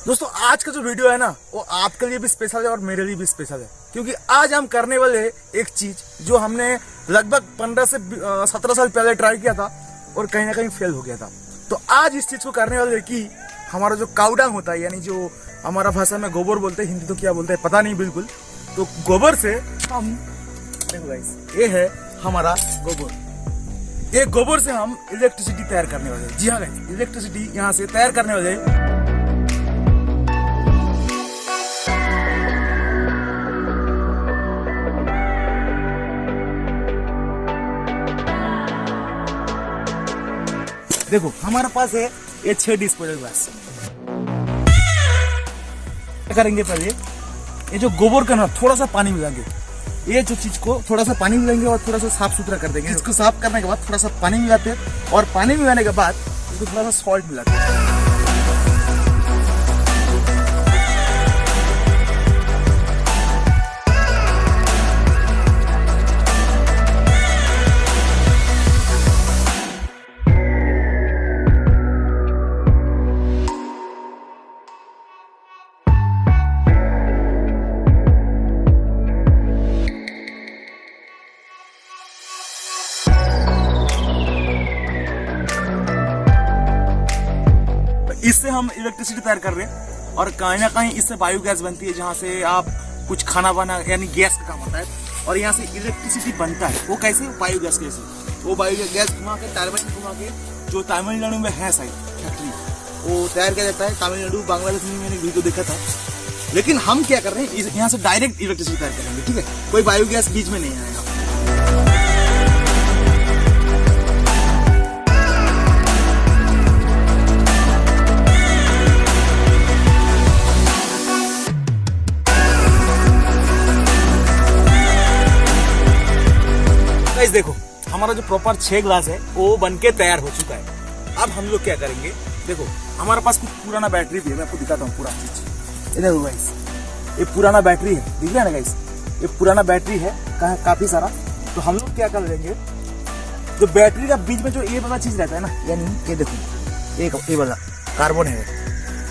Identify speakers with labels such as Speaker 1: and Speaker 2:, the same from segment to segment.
Speaker 1: दोस्तों आज का जो वीडियो है ना वो आपके लिए भी स्पेशल है और मेरे लिए भी स्पेशल है, क्योंकि आज हम करने वाले एक चीज जो हमने लगभग 15 से 17 साल पहले ट्राई किया था और कहीं ना कहीं फेल हो गया था। तो आज इस चीज को करने वाले कि हमारा जो काउडांग होता है, यानी जो हमारा भाषा में गोबर बोलते हैं, हिंदी तो क्या बोलते हैं पता नहीं बिल्कुल। तो गोबर से हम देखो गाइस, ये है हमारा गोबर। ये गोबर से हम इलेक्ट्रिसिटी तैयार करने वाले हैं। जी हाँ गाइस, इलेक्ट्रिसिटी यहाँ से तैयार करने वाले हैं। देखो हमारे पास है ये 6 डिस्पोजल ग्लास। क्या करेंगे, पहले ये जो गोबर का ना थोड़ा सा पानी मिलाएंगे, ये जो चीज को थोड़ा सा पानी मिलाएंगे और थोड़ा सा साफ सुथरा कर देंगे। इसको साफ करने के बाद थोड़ा सा पानी मिलाते हैं और पानी मिलाने के बाद इसको थोड़ा सा सॉल्ट मिलाते हैं। इससे हम इलेक्ट्रिसिटी तैयार कर रहे हैं और कहीं ना कहीं इससे बायोगैस बनती है, जहाँ से आप कुछ खाना बना यानी गैस का काम होता है और यहाँ से इलेक्ट्रिसिटी बनता है। वो कैसे, बायोगैस कैसे, वो बायोगैस घुमा के टरबाइन घुमा के जो तमिलनाडु में है साइड फैक्ट्री, वो तैयार किया जाता है। तमिलनाडु बांग्लादेश में मैंने वीडियो देखा था। लेकिन हम क्या कर रहे हैं, यहाँ से डायरेक्ट इलेक्ट्रिसिटी तैयार करेंगे, ठीक है, कोई बायोगैस बीच में नहीं आएगा। गाइस देखो, हमारा जो प्रॉपर 6 ग्लास है वो बनके तैयार हो चुका है। अब हम लोग क्या करेंगे, देखो हमारे पास कुछ पुराना बैटरी भी है, मैं आपको दिखाता हूँ पूरा चीज। ये देखो गाइस, ये पुराना बैटरी है, दिख रहा है ना गाइस, ये पुराना बैटरी है काफी सारा। तो हम लोग क्या कर लेंगे, जो बैटरी का बीच में जो ये वाला चीज रहता है ना, यानी ये देखो ये वाला कार्बन है,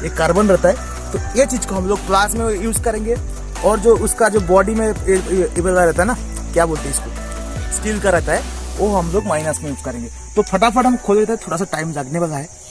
Speaker 1: ये कार्बन रहता है। तो ये चीज को हम लोग प्लस में यूज करेंगे और जो उसका जो बॉडी में ये वाला रहता है ना, क्या बोलते हैं इसको, स्टील का रहता है, वो हम लोग माइनस में यूज करेंगे। तो फटाफट हम खोल देते हैं, थोड़ा सा टाइम लगने वाला है।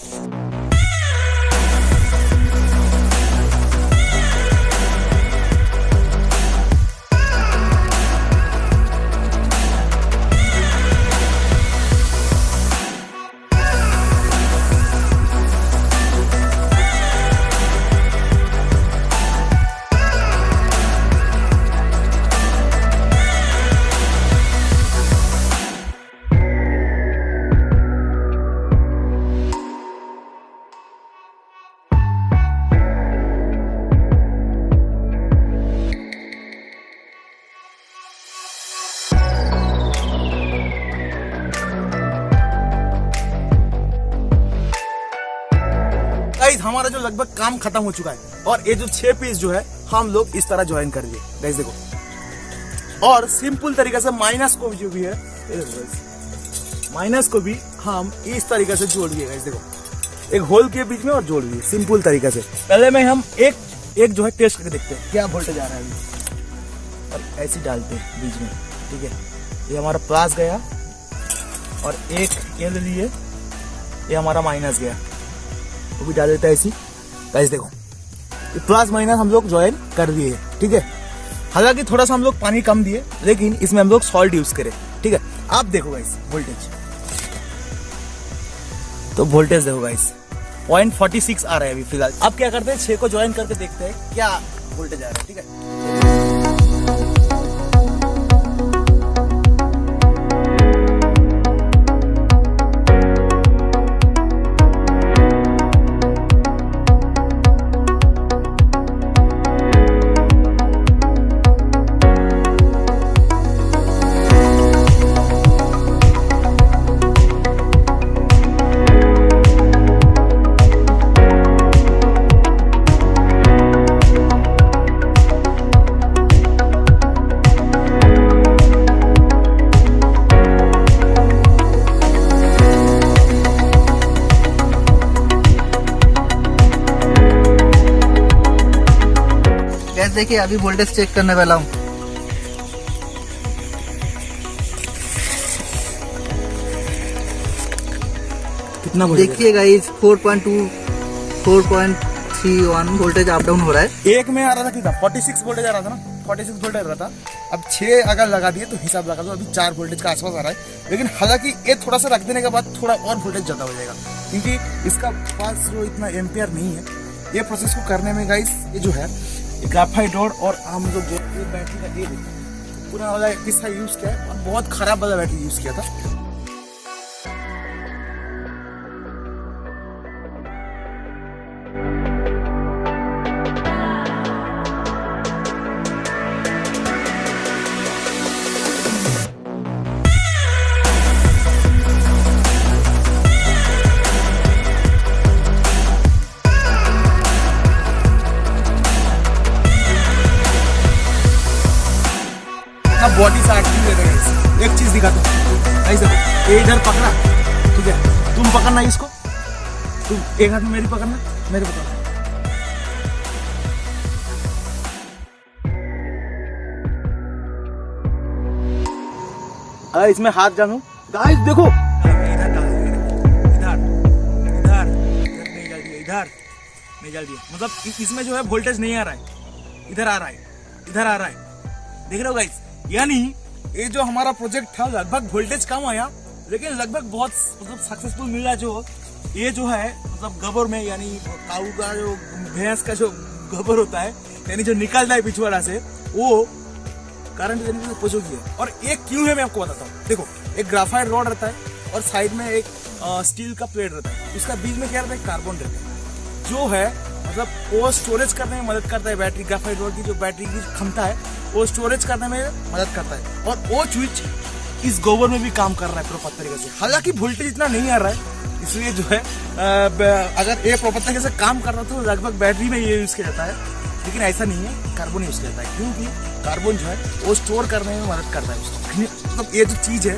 Speaker 1: गाइस हमारा जो लगभग काम खत्म हो चुका है और ये जो 6 पीस जो है हम लोग इस तरह ज्वाइन कर दिए गाइस, देखो। और सिंपल तरीके से माइनस को जो भी है, माइनस को भी हम इस तरीके से जोड़ दिए गाइस, देखो, एक होल के बीच में और जोड़ दिए सिंपल तरीके से। पहले में हम एक जो है टेस्ट करके देखते हैं क्या वोल्टेज आ रहा है अभी, और ऐसे डालते हैं बीच में, ठीक है। ये हमारा प्लस गया और एक ये ले लिए, ये हमारा माइनस गया, वो भी डाल देता है ऐसी। गाइस देखो, प्लस माइनस हम लोग ज्वाइन कर दिए, ठीक है। हालांकि थोड़ा सा हम लोग पानी कम दिए, लेकिन इसमें हम लोग सॉल्ट यूज करें, ठीक है। आप देखो गाइस वोल्टेज, तो वोल्टेज देखो गाइस 0.46 आ रहा है अभी फिलहाल। अब क्या करते हैं, 6 को ज्वाइन करके देखते हैं क्या वोल्टेज आ रहा है, ठीक है।
Speaker 2: देखिए अभी वोल्टेज चेक करने वाला हूँ।
Speaker 1: कितना
Speaker 2: देखिए गाइस 4.2 4.31 वोल्टेज अप डाउन हो रहा है।
Speaker 1: एक में आ रहा था कितना 46 वोल्टेज आ रहा था ना, 46 वोल्टेज आ रहा था। अब 6 अगर लगा दिए तो हिसाब लगा दो, अभी 4 वोल्टेज का आसपास आ रहा है। लेकिन हालांकि ये थोड़ा सा रख देने के बाद थोड़ा और वोल्टेज ज्यादा हो जाएगा, क्योंकि इसका पास जो इतना एम्पियर नहीं है। ये प्रोसेस को करने में गाइस ये जो है ग्राफाइट रॉड और हम लोग जो बैटरी का ये पूरा वाला किस्सा यूज किया है और बहुत खराब वाला बैटरी यूज किया था। बॉडी से एक्टिव रहता है। एक चीज दिखाता हूँ, ऐसे ये इधर पकड़ा, ठीक है, तुम पकड़ना इसको, तुम एक हाथ में मेरी पकड़ना, मेरे पकड़ना। इसमें हाथ डालो गाइस, देखो इधर डाल इधर इधर नहीं डाल दिया, इधर नहीं डाल दिया, मतलब इसमें जो है वोल्टेज नहीं आ रहा है, इधर आ रहा है, इधर आ रहा है, देख रहे हो गाइस। यानी ये जो हमारा प्रोजेक्ट था लगभग वोल्टेज कम आया, लेकिन लगभग बहुत मतलब सक्सेसफुल मिला। जो ये जो है मतलब गोबर में, यानी काऊ का जो भैंस का जो गोबर होता है, यानी जो निकलता है पिछवाड़ा से, वो करंट देने की उपयोगी है। और एक क्यों है मैं आपको बताता हूँ। देखो एक ग्राफाइट रॉड रहता है और साइड में एक स्टील का प्लेट रहता है, इसका बीच में क्या रहता है, कार्बन रहता है, जो है मतलब वो स्टोरेज करने में मदद करता है। बैटरी ग्राफाइट रॉड की जो बैटरी की क्षमता है वो स्टोरेज करने में मदद करता है, और वो स्विच इस गोबर में भी काम कर रहा है प्रॉपर तरीके से। हालांकि वोल्टेज इतना नहीं आ रहा है, इसलिए जो है अगर ये प्रॉपर तरीके से काम कर रहा तो लगभग बैटरी में ये यूज किया जाता है, लेकिन ऐसा नहीं है, कार्बन यूज किया जाता है, क्योंकि कार्बन जो है वो स्टोर करने में मदद करता है। मतलब ये जो चीज है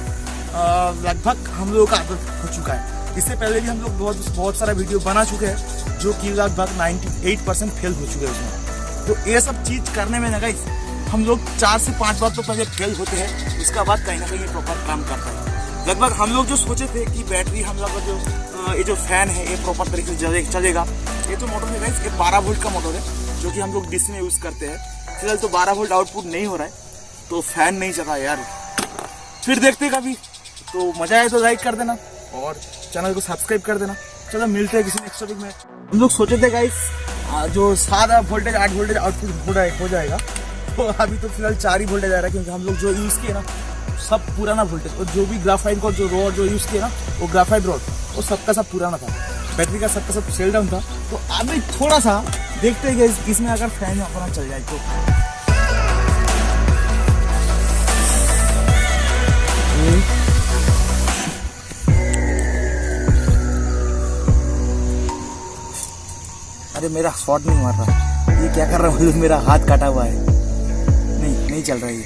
Speaker 1: लगभग हम लोगों का आदत हो चुका है। इससे पहले भी हम लोग बहुत सारा वीडियो बना चुके हैं, जो कि लगभग 98% फेल हो चुके हैं उसमें। तो ये सब चीज करने में ना गाइस हम लोग 4 से 5 बार तो पहले फेल होते हैं, उसका बाद कहीं ना कहीं प्रॉपर काम करता है। लगभग हम लोग जो सोचे थे कि बैटरी हम लोग जो ये जो फैन है ये प्रॉपर तरीके से चलेगा। ये तो मोटर है गाइस, ये 12 वोल्ट का मोटर है, जो कि हम लोग डीसी में यूज करते हैं। फिलहाल तो 12 वोल्ट आउटपुट नहीं हो रहा है, तो फैन नहीं चला यार। फिर देखते कभी, तो मजा आए तो लाइक कर देना और चैनल को सब्सक्राइब कर देना। चलो मिलते हैं किसी नेक्स्ट टॉपिक में। हम लोग सोचे थे गाइस जो 7 वोल्टेज 8 वोल्टेज आउटपुट हो जाएगा, तो अभी तो फिलहाल 4 ही वोल्टेज आ रहा है, क्योंकि हम लोग जो यूज किए ना सब पुराना वोल्टेज, और जो भी ग्राफाइट का जो रॉड जो यूज किया ना वो ग्राफाइट रॉड वो सबका सब पुराना था, बैटरी का सबका सब सेल डाउन था। तो अभी थोड़ा सा देखते हैं इसमें अगर फैन अपना चल जाए तो। अरे मेरा शॉट नहीं मार रहा, ये क्या कर रहा है, मेरा हाथ काटा हुआ है, नहीं चल रहा है ये।